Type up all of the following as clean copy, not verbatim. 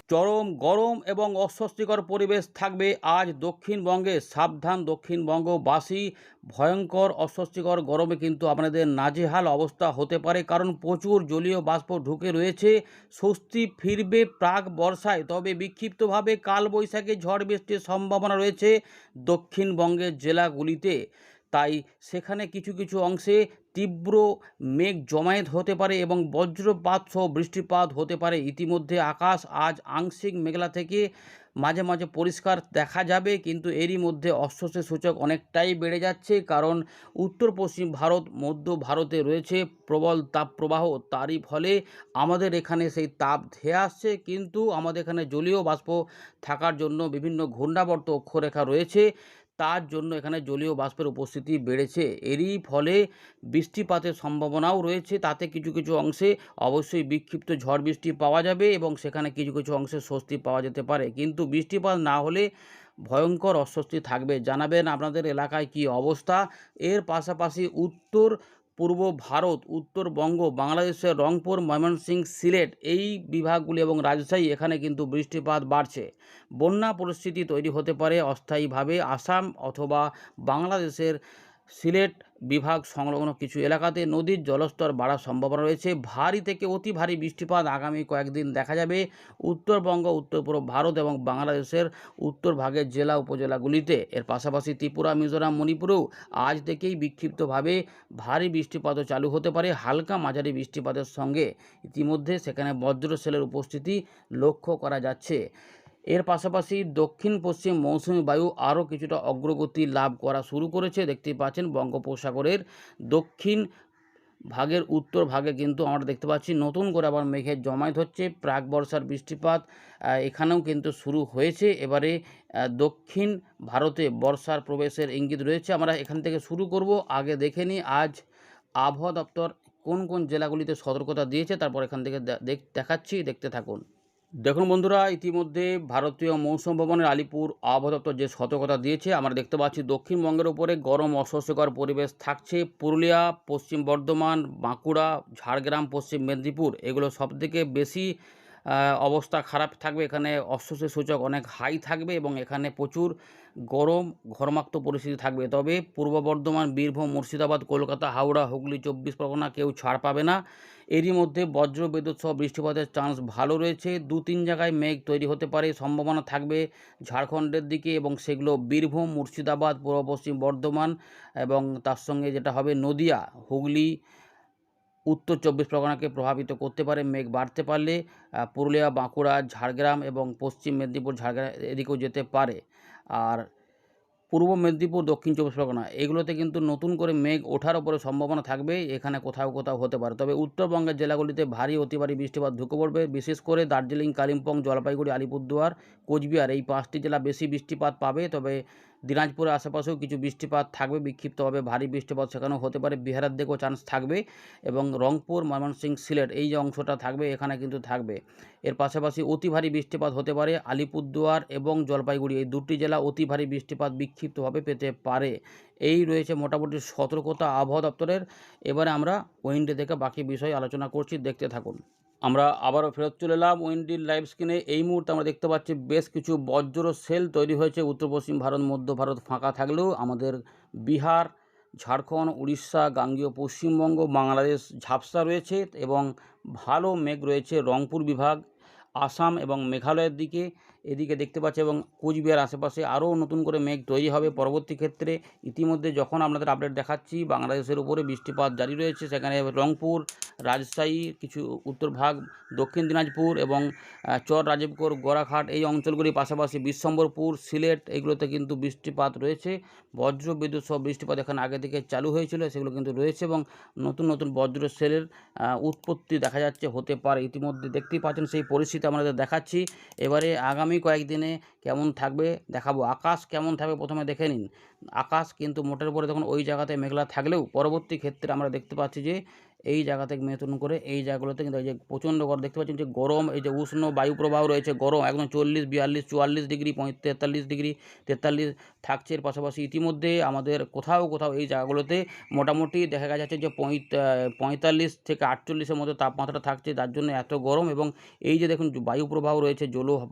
চরম গরম এবং অস্বস্তিকর পরিবেশ থাকবে আজ দক্ষিণবঙ্গে। সাবধান দক্ষিণবঙ্গবাসী, ভয়ঙ্কর অস্বস্তিকর গরমে কিন্তু আপনাদের নাজেহাল অবস্থা হতে পারে, কারণ প্রচুর জলীয় বাষ্প ঢুকে রয়েছে। স্বস্তি ফিরবে প্রাক বর্ষায়, তবে বিক্ষিপ্তভাবে কালবৈশাখী ঝড় বৃষ্টির সম্ভাবনা রয়েছে দক্ষিণবঙ্গের জেলাগুলিতে। তাই সেখানে কিছু কিছু অংশে তীব্র মেঘ জমায়েত হতে পারে এবং বজ্রপাত সহ বৃষ্টিপাত হতে পারে। ইতিমধ্যে আকাশ আজ আংশিক মেঘলা থেকে মাঝে মাঝে পরিষ্কার দেখা যাবে, কিন্তু এরই মধ্যে অস্বস্তির সূচক অনেকটাই বেড়ে যাচ্ছে, কারণ উত্তর পশ্চিম ভারত, মধ্য ভারতে রয়েছে প্রবল তাপপ্রবাহ। তারই ফলে আমাদের এখানে সেই তাপ ধেয়ে আসছে, কিন্তু আমাদের এখানে জলীয় বাষ্প থাকার জন্য বিভিন্ন ঘূর্ণাবর্ত অক্ষরেখা রয়েছে, তার জন্য এখানে জলীয় বাষ্পের উপস্থিতি বেড়েছে। এরই ফলে বৃষ্টিপাতের সম্ভাবনাও রয়েছে। তাতে কিছু কিছু অংশে অবশ্যই বিক্ষিপ্ত ঝড় বৃষ্টি পাওয়া যাবে এবং সেখানে কিছু কিছু অংশে স্বস্তি পাওয়া যেতে পারে, কিন্তু বৃষ্টিপাত না হলে ভয়ঙ্কর অস্বস্তি থাকবে। জানাবেন আপনাদের এলাকায় কি অবস্থা। এর পাশাপাশি উত্তর পূর্ব ভারত, উত্তরবঙ্গ, বাংলাদেশের রংপুর, ময়মনসিংহ, সিলেট এই বিভাগগুলি এবং রাজশাহী, এখানে কিন্তু বৃষ্টিপাত বাড়ছে। বন্যা পরিস্থিতি তৈরি হতে পারে অস্থায়ীভাবে আসাম অথবা বাংলাদেশের সিলেট বিভাগ সংলগ্ন কিছু এলাকাতে নদীর জলস্তর বাড়ার সম্ভাবনা রয়েছে। ভারী থেকে অতি ভারী বৃষ্টিপাত আগামী কয়েকদিন দেখা যাবে উত্তরবঙ্গ, উত্তর পূর্ব ভারত এবং বাংলাদেশের উত্তর ভাগের জেলা উপজেলাগুলিতে। এর পাশাপাশি ত্রিপুরা, মিজোরাম, মণিপুরেও আজ থেকেই বিক্ষিপ্তভাবে ভারী বৃষ্টিপাতও চালু হতে পারে হালকা মাঝারি বৃষ্টিপাতের সঙ্গে। ইতিমধ্যে সেখানে বজ্রসেলের উপস্থিতি লক্ষ্য করা যাচ্ছে। এর পাশাপাশি দক্ষিণ পশ্চিম মৌসুমি বায়ু আরও কিছুটা অগ্রগতি লাভ করা শুরু করেছে। দেখতেই পাচ্ছেন বঙ্গোপসাগরের দক্ষিণ ভাগের উত্তর ভাগে কিন্তু আমরা দেখতে পাচ্ছি নতুন করে আবার মেঘের জমায়েত হচ্ছে। প্রাক বর্ষার বৃষ্টিপাত এখানেও কিন্তু শুরু হয়েছে। এবারে দক্ষিণ ভারতে বর্ষার প্রবেশের ইঙ্গিত রয়েছে। আমরা এখান থেকে শুরু করব। আগে দেখে নিই আজ আবহাওয়া দপ্তর কোন কোন জেলাগুলিতে সতর্কতা দিয়েছে, তারপর এখান থেকে দেখাচ্ছি, দেখতে থাকুন। দেখুন বন্ধুরা, ইতিমধ্যে ভারতীয় মৌসুম ভবনের আলিপুর আবহাওয়া দপ্তর যে সতর্কতা দিয়েছে, আমরা দেখতে পাচ্ছি দক্ষিণবঙ্গের উপরে গরম অস্বস্তিকর পরিবেশ থাকছে। পুরুলিয়া, পশ্চিম বর্ধমান, বাঁকুড়া, ঝাড়গ্রাম, পশ্চিম মেদিনীপুর, এগুলো সবথেকে বেশি অবস্থা খারাপ থাকবে। এখানে অস্বস্তির সূচক অনেক হাই থাকবে এবং এখানে প্রচুর গরম ঘর্মাক্ত পরিস্থিতি থাকবে। তবে পূর্ব বর্ধমান, বীরভূম, মুর্শিদাবাদ, কলকাতা, হাওড়া, হুগলি, 24 পরগনা কেউ ছাড় পাবে না। এরই মধ্যে বজ্র বিদ্যুৎ সহ বৃষ্টিপাতের চান্স ভালো রয়েছে। 2-3 জায়গায় মেঘ তৈরি হতে পারে, সম্ভাবনা থাকবে ঝাড়খণ্ডের দিকে, এবং সেগুলো বীরভূম, মুর্শিদাবাদ, পূর্ব পশ্চিম বর্ধমান এবং তার সঙ্গে যেটা হবে নদিয়া, হুগলি, উত্তর 24 পরগনাকে প্রভাবিত করতে পারে মেঘ বাড়তে পারলে। পুরুলিয়া, বাঁকুড়া, ঝাড়গ্রাম এবং পশ্চিম মেদিনীপুর, ঝাড়গ্রাম এদিকেও যেতে পারে। আর পূর্ব মেদিনীপুর, দক্ষিণ 24 পরগনা এগুলোতে কিন্তু নতুন করে মেঘ ওঠার ওপরে সম্ভাবনা থাকবে, এখানে কোথাও কোথাও হতে পারে। তবে উত্তরবঙ্গের জেলাগুলিতে ভারী অতি ভারী বৃষ্টিপাত ঢুকে পড়বে, বিশেষ করে দার্জিলিং, কালিম্পং, জলপাইগুড়ি, আলিপুরদুয়ার, কোচবিহার এই 5টি জেলা বেশি বৃষ্টিপাত পাবে। তবে দিনাজপুরের আশেপাশেও কিছু বৃষ্টিপাত থাকবে, বিক্ষিপ্তভাবে ভারী বৃষ্টিপাত সেখানেও হতে পারে। বিহারের দিকেও চান্স থাকবে এবং রংপুর, ময়মনসিংহ, সিলেট এই যে অংশটা থাকবে এখানে কিন্তু থাকবে। এর পাশাপাশি অতি ভারী বৃষ্টিপাত হতে পারে আলিপুরদুয়ার এবং জলপাইগুড়ি, এই দুটি জেলা অতি ভারী বৃষ্টিপাত বিক্ষিপ্তভাবে পেতে পারে। এই রয়েছে মোটামুটি সতর্কতা আবহাওয়া দপ্তরের। এবারে আমরা উইন্ডে থেকে বাকি বিষয় আলোচনা করছি, দেখতে থাকুন। আমরা আবারও ফেরত চলে এলাম উইন্ডির লাইভ স্ক্রিনে। এই মুহূর্তে আমরা দেখতে পাচ্ছি বেশ কিছু বজ্র সেল তৈরি হয়েছে। উত্তর পশ্চিম ভারত, মধ্য ভারত ফাঁকা থাকলেও আমাদের বিহার, ঝাড়খণ্ড, উড়িষ্যা, গাঙ্গেয় পশ্চিমবঙ্গ, বাংলাদেশ ঝাপসা রয়েছে এবং ভালো মেঘ রয়েছে রংপুর বিভাগ, আসাম এবং মেঘালয়ের দিকে এদিকে দেখতে পাচ্ছি, এবং কোচবিহার আশেপাশে আরও নতুন করে মেঘ তৈরি হবে পরবর্তী ক্ষেত্রে। ইতিমধ্যে যখন আপনাদের আপডেট দেখাচ্ছি বাংলাদেশের উপরে বৃষ্টিপাত জারি রয়েছে, সেখানে রংপুর, রাজশাহী, কিছু উত্তর ভাগ, দক্ষিণ দিনাজপুর এবং চর রাজীবপুর, গোরাঘাট এই অঞ্চলগুলির পাশাপাশি বিশ্বম্বরপুর, সিলেট এগুলোতে কিন্তু বৃষ্টিপাত রয়েছে। বজ্র বিদ্যুৎ সহ বৃষ্টিপাত এখানে আগে থেকে চালু হয়েছিল, সেগুলো কিন্তু রয়েছে এবং নতুন নতুন বজ্র সেলের উৎপত্তি দেখা যাচ্ছে, হতে পারে। ইতিমধ্যে দেখতেই পাচ্ছেন সেই পরিস্থিতি আমাদের দেখাচ্ছি। এবারে আগামী কয়েকদিনে কেমন থাকবে দেখাবো। আকাশ কেমন থাকবে প্রথমে দেখে নিন। আকাশ কিন্তু মোটের উপরে দেখুন ওই জায়গাতে মেঘলা থাকলেও পরবর্তী ক্ষেত্রে আমরা দেখতে পাচ্ছি যে এই জায়গা থেকে নতুন করে এই জায়গাগুলোতে কিন্তু এই যে প্রচণ্ড গরম দেখতে পাচ্ছেন যে গরম, এই যে উষ্ণ বায়ু প্রবাহ রয়েছে, গরম একদম 40, 42, 44 ডিগ্রি, 43 ডিগ্রি, 43 থাকছে। এর পাশাপাশি ইতিমধ্যে আমাদের কোথাও কোথাও এই জায়গাগুলোতে মোটামুটি দেখা যাচ্ছে যে 45 থেকে 48-এর মধ্যে তাপমাত্রা থাকছে, যার জন্য এত গরম। এবং এই যে দেখুন বায়ু প্রবাহ রয়েছে,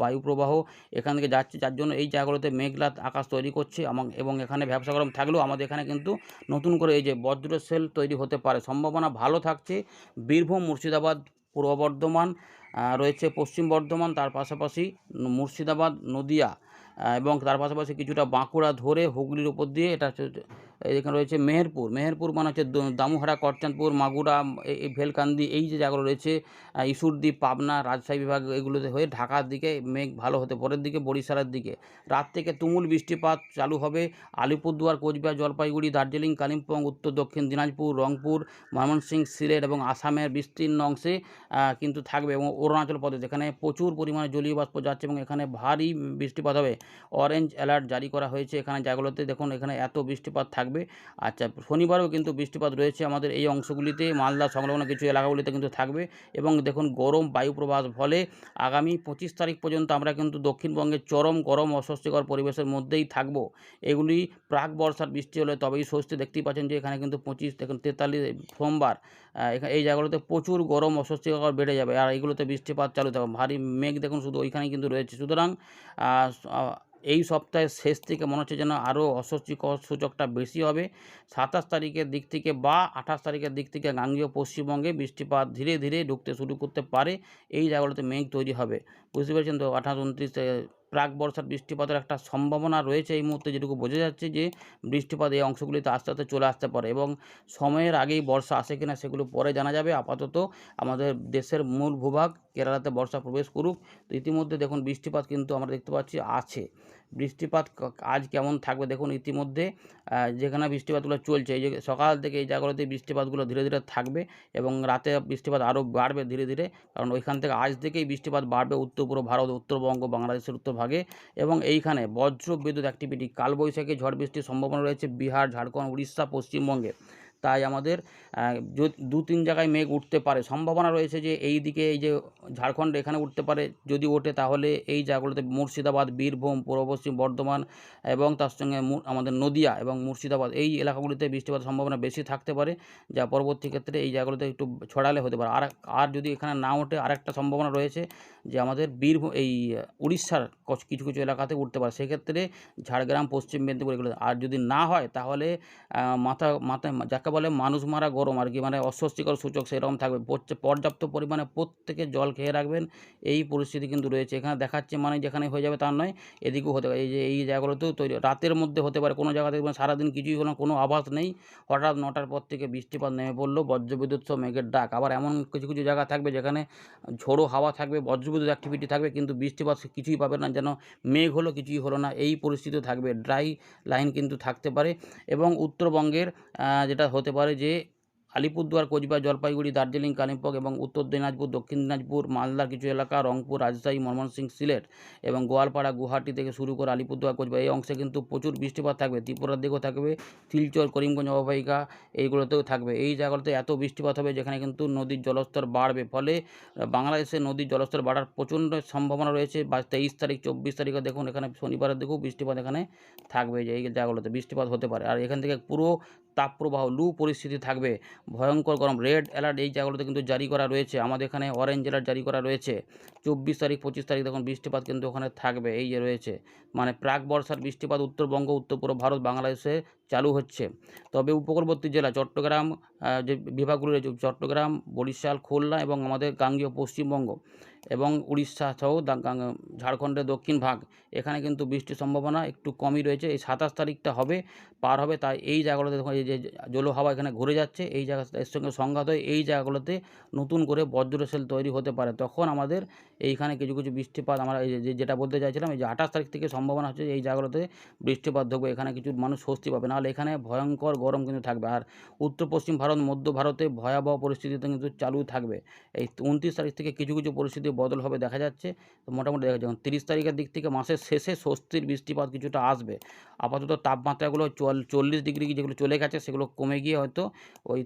বায়ু প্রবাহ এখান থেকে যাচ্ছে, যার জন্য এই জায়গাগুলোতে মেঘলা আকাশ তৈরি করছে। এবং এখানে ভ্যাপসা গরম থাকলেও আমাদের এখানে কিন্তু নতুন করে এই যে বজ্রসেল তৈরি হতে পারে, সম্ভাবনা ভালো থাকছে। বীরভূম, মুর্শিদাবাদ, পূর্ব বর্ধমান রয়েছে, পশ্চিম বর্ধমান, তার পাশাপাশি মুর্শিদাবাদ, নদিয়া এবং তার পাশাপাশি কিছুটা বাঁকুড়া ধরে হুগলির উপর দিয়ে এটা এখানে রয়েছে মেহেরপুর মানে হচ্ছে দামুহারা, করচাঁদপুর, মাগুরা, এই ভেলকান্দি, এই যে জায়গাগুলো রয়েছে, ঈশ্বরদীপ, পাবনা, রাজশাহী বিভাগ, এগুলোতে হয়ে ঢাকার দিকে মেঘ ভালো হতে, পরের দিকে বরিশালের দিকে রাত থেকে তুমুল বৃষ্টিপাত চালু হবে। আলিপুরদুয়ার, কোচবিহার, জলপাইগুড়ি, দার্জিলিং, কালিম্পং, উত্তর দক্ষিণ দিনাজপুর, রংপুর, ময়মনসিংহ, সিলেট এবং আসামের বিস্তীর্ণ অংশে কিন্তু থাকবে। এবং অরুণাচল প্রদেশ, এখানে প্রচুর পরিমাণে জলীয় বাষ্প যাচ্ছে এবং এখানে ভারী বৃষ্টিপাত হবে। অরেঞ্জ অ্যালার্ট জারি করা হয়েছে এখানে জায়গাগুলোতে, দেখুন এখানে এত বৃষ্টিপাত থাকবে। আচ্ছা, শনিবারও কিন্তু বৃষ্টিপাত রয়েছে আমাদের এই অংশগুলিতে, মালদা সংলগ্ন কিছু এলাকাগুলিতে কিন্তু থাকবে। এবং দেখুন গরম বায়ু প্রবাহের ফলে আগামী 25 তারিখ পর্যন্ত আমরা কিন্তু দক্ষিণবঙ্গের চরম গরম অস্বস্তিকর পরিবেশের মধ্যেই থাকবো। এগুলি প্রাক বর্ষার বৃষ্টি হলে তবেই স্বস্তি। দেখতেই পাচ্ছেন যে এখানে কিন্তু 25, দেখুন 43 সোমবার এই জায়গাগুলোতে প্রচুর গরম অস্বস্তিকর বেড়ে যাবে, আর এইগুলোতে বৃষ্টিপাত চালু থাকবে। ভারী মেঘ দেখুন শুধু ওইখানেই কিন্তু রয়েছে। সুতরাং এই সপ্তাহের শেষ থেকে মনে হচ্ছে যেন আরও অস্বস্তিকর সূচকটা বেশি হবে। 27 তারিখের দিক থেকে বা 28 তারিখের দিক থেকে গাঙ্গেয় পশ্চিমবঙ্গে বৃষ্টিপাত ধীরে ধীরে ঢুকতে শুরু করতে পারে। এই জায়গাগুলোতে মেঘ তৈরি হবে, বুঝতে পেরেছেন তো। 28, 29 প্রাক বর্ষার বৃষ্টিপাতের একটা সম্ভাবনা রয়েছে এই মুহূর্তে, যেটুকু বোঝা যাচ্ছে যে বৃষ্টিপাত এই অংশগুলিতে আস্তে আস্তে চলে আসতে পারে। এবং সময়ের আগেই বর্ষা আসে কিনা সেগুলো পরে জানা যাবে। আপাতত আমাদের দেশের মূল ভূভাগ কেরালাতে বর্ষা প্রবেশ করুক। তো ইতিমধ্যে দেখুন বৃষ্টিপাত কিন্তু আমরা দেখতে পাচ্ছি আছে। বৃষ্টিপাত আজ কেমন থাকবে দেখুন, ইতিমধ্যে যেখানে বৃষ্টিপাতগুলো চলছে, এই যে সকাল থেকে এই জায়গাগুলোতে বৃষ্টিপাতগুলো ধীরে ধীরে থাকবে এবং রাতে বৃষ্টিপাত আরও বাড়বে ধীরে ধীরে, কারণ ওইখান থেকে আজ থেকেই বৃষ্টিপাত বাড়বে উত্তর পূর্ব ভারত, উত্তরবঙ্গ, বাংলাদেশের উত্তরভাগে। এবং এইখানে বজ্র বিদ্যুৎ অ্যাক্টিভিটি, কালবৈশাখী ঝড় বৃষ্টির সম্ভাবনা রয়েছে বিহার, ঝাড়খণ্ড, উড়িষ্যা, পশ্চিমবঙ্গে। তাই আমাদের 2-3 জায়গায় মেঘ উঠতে পারে, সম্ভাবনা রয়েছে যে এই দিকে, এই যে ঝাড়খণ্ড এখানে উঠতে পারে। যদি ওঠে তাহলে এই জায়গাগুলোতে মুর্শিদাবাদ, বীরভূম, পূর্ব পশ্চিম বর্ধমান এবং তার সঙ্গে আমাদের নদিয়া এবং মুর্শিদাবাদ, এই এলাকাগুলিতে বৃষ্টিপাতের সম্ভাবনা বেশি থাকতে পারে, যা পরবর্তী ক্ষেত্রে এই জায়গাগুলোতে একটু ছড়ালে হতে পারে। আর যদি এখানে না ওঠে, আরেকটা সম্ভাবনা রয়েছে যে আমাদের বীরভূম, এই উড়িষ্যার কিছু কিছু এলাকাতে উঠতে পারে, সেক্ষেত্রে ঝাড়গ্রাম, পশ্চিম মেদিনীপুর এগুলো। আর যদি না হয় তাহলে মাথায় যাকে বলে মানুষ মারা গরম আর কি, মানে অস্বস্তিকর সূচক সেরকম থাকবে। পর্যাপ্ত পরিমাণে প্রত্যেকে জল খেয়ে রাখবেন, এই পরিস্থিতি কিন্তু রয়েছে। এখানে দেখাচ্ছে মানে যেখানে হয়ে যাবে তার নয়, এদিকেও হতে পারে। এই যে এই জায়গাগুলোতেও তৈরি রাতের মধ্যে হতে পারে, কোনো জায়গা দেখবেন সারাদিন কিছুই হলো, কোনো আভাস নেই, হঠাৎ 9টার পর থেকে বৃষ্টিপাত নেমে পড়লো, বজ্রবিদ্যুৎ সহ মেঘের ডাক। আবার এমন কিছু কিছু জায়গা থাকবে যেখানে ঝোড়ো হাওয়া থাকবে, বজ্রবিদ্যুৎ অ্যাক্টিভিটি থাকবে, কিন্তু বৃষ্টিপাত কিছুই পাবে না, যেন মেঘ হলো কিছুই হলো না, এই পরিস্থিতি থাকবে। ড্রাই লাইন কিন্তু থাকতে পারে। এবং উত্তরবঙ্গের যেটা হতে পারে যে আলিপুরদুয়ার, কোচবিহার, জলপাইগুড়ি, দার্জিলিং, কালিম্পং এবং উত্তর দিনাজপুর, দক্ষিণ দিনাজপুর, মালদার কিছু এলাকা, রংপুর, রাজশাহী, ময়মনসিংহ, সিলেট এবং গোয়ালপাড়া, গুয়াহাটি থেকে শুরু করে আলিপুরদুয়ার, কোচবিহার এই অংশে কিন্তু প্রচুর বৃষ্টিপাত থাকবে। ত্রিপুরার দিকেও থাকবে, শিলচর, করিমগঞ্জ অববাহিকা এইগুলোতেও থাকবে। এই জায়গাগুলোতে এত বৃষ্টিপাত হবে যেখানে কিন্তু নদীর জলস্তর বাড়বে, ফলে বাংলাদেশে নদীর জলস্তর বাড়ার প্রচণ্ড সম্ভাবনা রয়েছে। 23 তারিখ, 24 তারিখে দেখুন এখানে শনিবারের দিকেও বৃষ্টিপাত এখানে থাকবে, যে এই জায়গাগুলোতে বৃষ্টিপাত হতে পারে। আর এখান থেকে পুরো তাপপ্রবাহ, লু পরিস্থিতি থাকবে, ভয়ঙ্কর গরম। রেড অ্যালার্ট এই জায়গাগুলোতে কিন্তু জারি করা রয়েছে, আমাদের এখানে অরেঞ্জ অ্যালার্ট জারি করা রয়েছে। 24 তারিখ, 25 তারিখ দেখুন বৃষ্টিপাত কিন্তু ওখানে থাকবে, এই যে রয়েছে, মানে প্রাক বর্ষার বৃষ্টিপাত উত্তরবঙ্গ, উত্তর পূর্ব ভারত, বাংলাদেশে চালু হচ্ছে। তবে উপকূলবর্তী জেলা চট্টগ্রাম, যে বিভাগগুলো রয়েছে, চট্টগ্রাম, বরিশাল, খুলনা এবং আমাদের গাঙ্গেয় পশ্চিমবঙ্গ এবং উড়িষ্যা সহ ঝাড়খণ্ডের দক্ষিণ ভাগ, এখানে কিন্তু বৃষ্টির সম্ভাবনা একটু কমই রয়েছে। এই 27 তারিখটা হবে পার হবে, তাই এই জায়গাগুলোতে দেখুন এই যে জলো হাওয়া এখানে ঘুরে যাচ্ছে, এই জায়গা এর সঙ্গে সংঘাত হয়ে এই জায়গাগুলোতে নতুন করে বজ্রসেল তৈরি হতে পারে। তখন আমাদের এইখানে কিছু কিছু বৃষ্টিপাত, আমরা এই যেটা বলতে চাইছিলাম, এই যে 28 তারিখ থেকে সম্ভাবনা হচ্ছে এই জায়গাগুলোতে বৃষ্টিপাত ঢুকবে, এখানে কিছু মানুষ স্বস্তি পাবে না। নাহলে এখানে ভয়ঙ্কর গরম কিন্তু থাকবে। আর উত্তর পশ্চিম ভারত, মধ্য ভারতে ভয়াবহ পরিস্থিতিতে কিন্তু চালু থাকবে। এই 29 তারিখ থেকে কিছু কিছু পরিস্থিতি বদল হবে দেখা যাচ্ছে। তো মোটামুটি দেখা যাচ্ছে 30 তারিখের দিক থেকে মাসের শেষে স্বস্তির বৃষ্টিপাত কিছুটা আসবে। আপাতত তাপমাত্রাগুলো 40 ডিগ্রি যেগুলো চলে গেছে সেগুলো কমে গিয়ে হয়তো ওই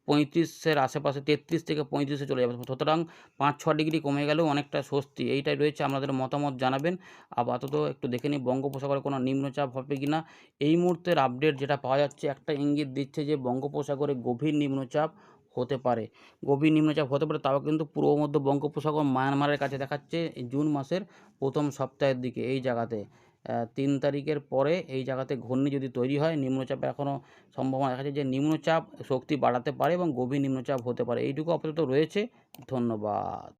35-এর আশেপাশে 33 থেকে 35-এ চলে যাবে। সুতরাং 5-6 ডিগ্রি কমে গেলেও অনেকটা স্বস্তি। এইটাই রয়েছে, আপনাদের মতামত জানাবেন। আপাতত একটু দেখে নিই বঙ্গোপসাগরে কোনো নিম্নচাপ হবে কিনা। এই মুহূর্তের আপডেট যেটা পাওয়া যাচ্ছে একটা ইঙ্গিত দিচ্ছে যে বঙ্গোপসাগরে গভীর নিম্নচাপ হতে পারে। গভীর নিম্নচাপ হতে পারে, তাও কিন্তু পূর্ব মধ্য বঙ্গোপসাগর মায়ানমারের কাছে দেখাচ্ছে এই জুন মাসের প্রথম সপ্তাহের দিকে এই জায়গাতে। 3 তারিখের পরে এই জায়গাতে ঘূর্ণি যদি তৈরি হয়, নিম্নচাপের এখনও সম্ভাবনা দেখা যাচ্ছে যে নিম্নচাপ শক্তি বাড়াতে পারে এবং গভীর নিম্নচাপ হতে পারে। এইটুকু আপাতত রয়েছে। ধন্যবাদ।